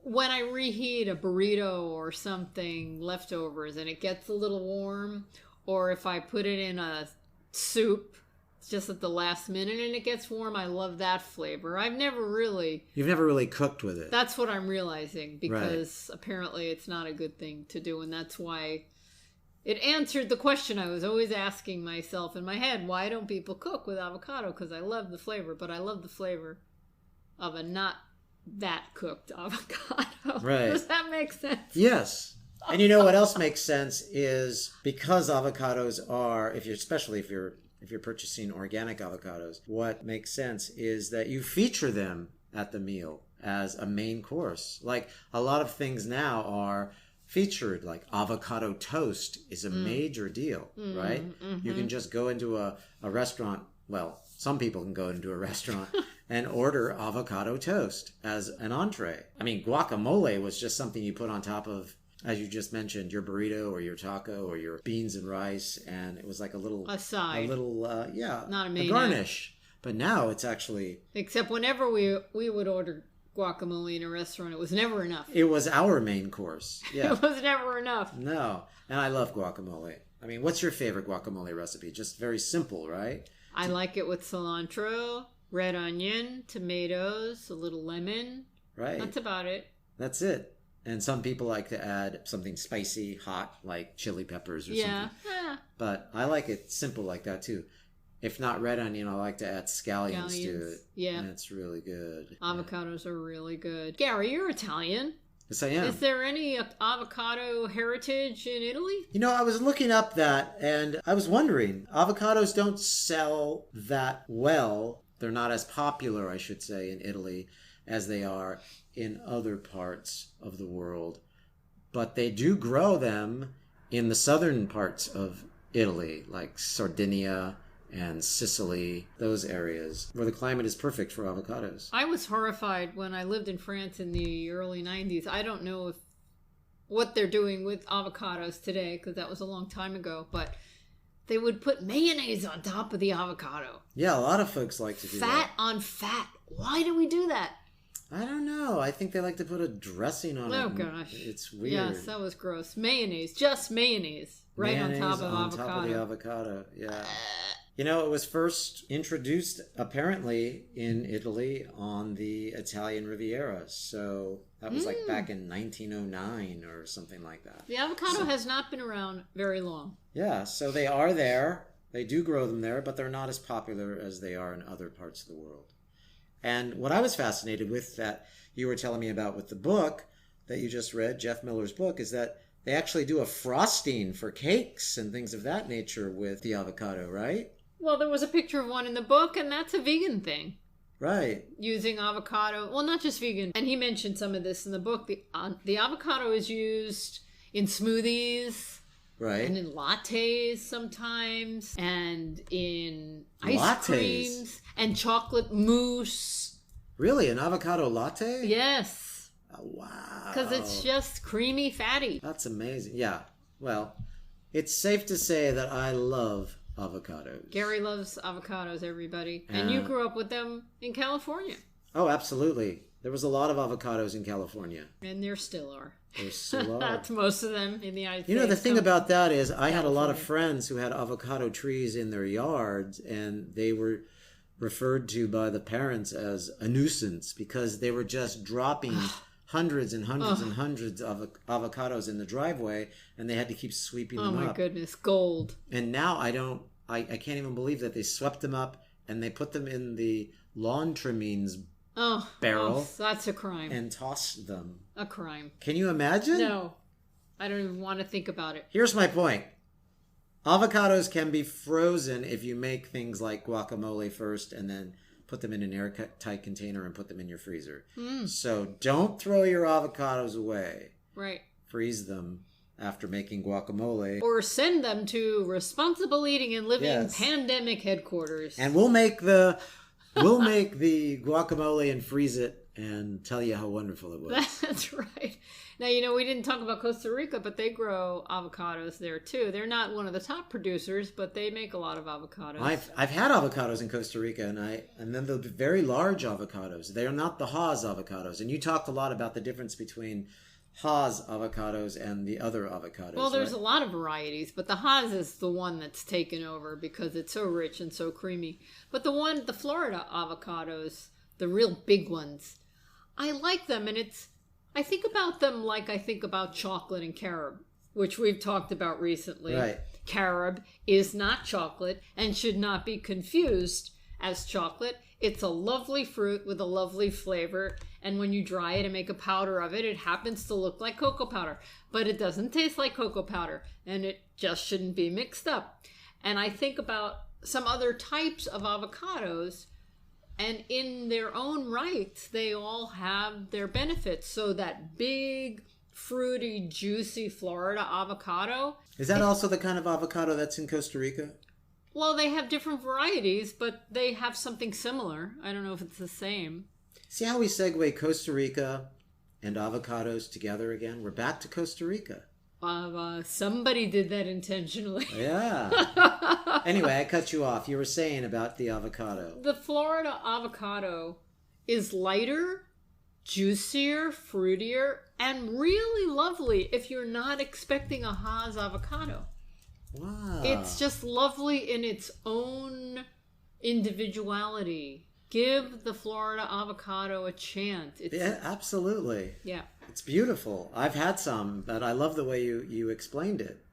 when I reheat a burrito or something, leftovers, and it gets a little warm, or if I put it in a soup just at the last minute and it gets warm, I love that flavor. You've never really cooked with it. That's what I'm realizing, because apparently it's not a good thing to do, and that's why it answered the question I was always asking myself in my head: why don't people cook with avocado? Because I love the flavor, but I love the flavor of a not that cooked avocado. Right. Does that make sense? Yes. And you know what else makes sense is because avocados are, especially if you're purchasing organic avocados, what makes sense is that you feature them at the meal as a main course. Like a lot of things now are featured, like avocado toast is a major deal, right? You can just go into a restaurant. Well, some people can go into a restaurant and order avocado toast as an entree. I mean, guacamole was just something you put on top of, as you just mentioned, your burrito or your taco or your beans and rice, and it was like a little aside, not a main garnish. But now it's actually, except whenever we would order guacamole in a restaurant, it was never enough. It was our main course. Yeah, it was never enough. No, and I love guacamole. I mean, what's your favorite guacamole recipe? Just very simple, right? I like it with cilantro, red onion, tomatoes, a little lemon. Right. That's about it. That's it. And some people like to add something spicy, hot, like chili peppers or something. Yeah. But I like it simple like that too. If not red onion, I like to add scallions to it. Yeah. And it's really good. Avocados are really good. Gary, you're Italian. Yes, I am. Is there any avocado heritage in Italy? You know, I was looking up that and I was wondering, avocados don't sell that well. They're not as popular, I should say, in Italy as they are in other parts of the world. But they do grow them in the southern parts of Italy, like Sardinia and Sicily, those areas where the climate is perfect for avocados. I was horrified when I lived in France in the early 90s. I don't know what they're doing with avocados today, because that was a long time ago, but they would put mayonnaise on top of the avocado. Yeah, a lot of folks like to do that. Fat on fat. Why do we do that? I don't know. I think they like to put a dressing on it. Oh, gosh. It's weird. Yes, that was gross. Mayonnaise. Just mayonnaise. Right on top of avocado. Top of the avocado, yeah. You know, it was first introduced, apparently, in Italy on the Italian Riviera. So that was like back in 1909 or something like that. The avocado has not been around very long. Yeah, so they are there. They do grow them there, but they're not as popular as they are in other parts of the world. And what I was fascinated with that you were telling me about with the book that you just read, Jeff Miller's book, is that they actually do a frosting for cakes and things of that nature with the avocado, right? Well, there was a picture of one in the book, and that's a vegan thing. Right. Using avocado. Well, not just vegan. And he mentioned some of this in the book. The avocado is used in smoothies. Right. And in lattes sometimes. And in ice creams. And chocolate mousse. Really? An avocado latte? Yes. Oh, wow. Because it's just creamy, fatty. That's amazing. Yeah. Well, it's safe to say that I love avocados. Gary loves avocados, everybody. And you grew up with them in California. Oh, absolutely. There was a lot of avocados in California. And there still are. There still are. That's most of them in the United States. You know, the thing about that is I had a lot of friends who had avocado trees in their yards, and they were referred to by the parents as a nuisance because they were just dropping hundreds and hundreds and hundreds of avocados in the driveway, and they had to keep sweeping them up. Oh my goodness, gold. And now I can't even believe that they swept them up and they put them in the lawn trimmings barrel. Oh, that's a crime. And tossed them. A crime. Can you imagine? No. I don't even want to think about it. Here's my point. Avocados can be frozen if you make things like guacamole first and then put them in an airtight container and put them in your freezer. So don't throw your avocados away. Right. Freeze them after making guacamole. Or send them to Responsible Eating and Living Yes. Pandemic Headquarters. And we'll make the guacamole and freeze it and tell you how wonderful it was. That's right. Now, we didn't talk about Costa Rica, but they grow avocados there too. They're not one of the top producers, but they make a lot of avocados. I've had avocados in Costa Rica, and then the very large avocados. They are not the Haas avocados. And you talked a lot about the difference between Haas avocados and the other avocados. Well, there's right? a lot of varieties, but the Haas is the one that's taken over because it's so rich and so creamy. But the Florida avocados, the real big ones, I like them, and I think about them like I think about chocolate and carob, which we've talked about recently. Right. Carob is not chocolate and should not be confused as chocolate. It's a lovely fruit with a lovely flavor, and when you dry it and make a powder of it, it happens to look like cocoa powder, but it doesn't taste like cocoa powder, and it just shouldn't be mixed up. And I think about some other types of avocados, and in their own right, they all have their benefits. So that big, fruity, juicy Florida avocado. Is that also the kind of avocado that's in Costa Rica? Well, they have different varieties, but they have something similar. I don't know if it's the same. See how we segue Costa Rica and avocados together again? We're back to Costa Rica. Somebody did that intentionally. Yeah. Anyway, I cut you off. You were saying about the avocado. The Florida avocado is lighter, juicier, fruitier, and really lovely if you're not expecting a Haas avocado. Wow. It's just lovely in its own individuality. Give the Florida avocado a chance. Yeah, absolutely. Yeah. It's beautiful. I've had some, but I love the way you explained it.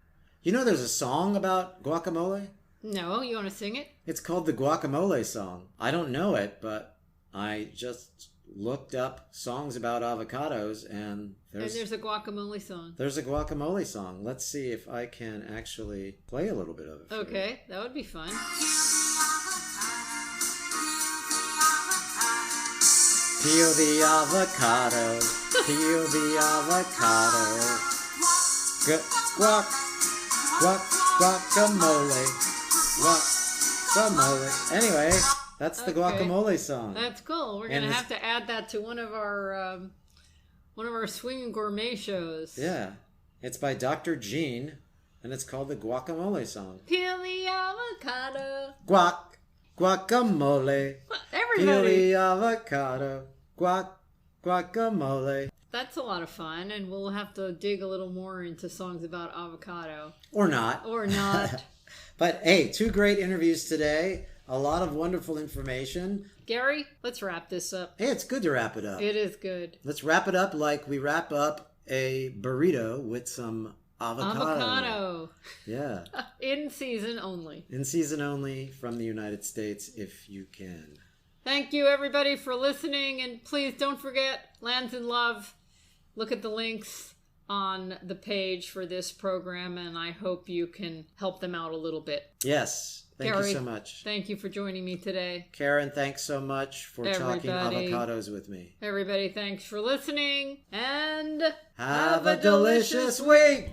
There's a song about guacamole? No, you want to sing it? It's called the Guacamole Song. I don't know it, but I just looked up songs about avocados, and there's a guacamole song. There's a guacamole song. Let's see if I can actually play a little bit of it for Okay, you. that would be fun. Peel the avocado, peel the avocado. Guac, guacamole, guacamole. Anyway, that's the guacamole song. That's cool. We're gonna have to add that to one of our swinging gourmet shows. Yeah, it's by Dr. Jean, and it's called the Guacamole Song. Peel the avocado. Guacamole. Everybody. Peel the avocado. Guacamole. That's a lot of fun, and we'll have to dig a little more into songs about avocado. Or not. Or not. But hey, 2 great interviews today. A lot of wonderful information. Gary, let's wrap this up. Hey, it's good to wrap it up. It is good. Let's wrap it up like we wrap up a burrito with some avocado. Yeah. In season only. In season only from the United States, if you can. Thank you, everybody, for listening. And please don't forget, Lands in Love. Look at the links on the page for this program, and I hope you can help them out a little bit. Yes. Thank Gary, you so much. Thank you for joining me today. Karen, thanks so much for talking avocados with me. Everybody, thanks for listening, and have a delicious week!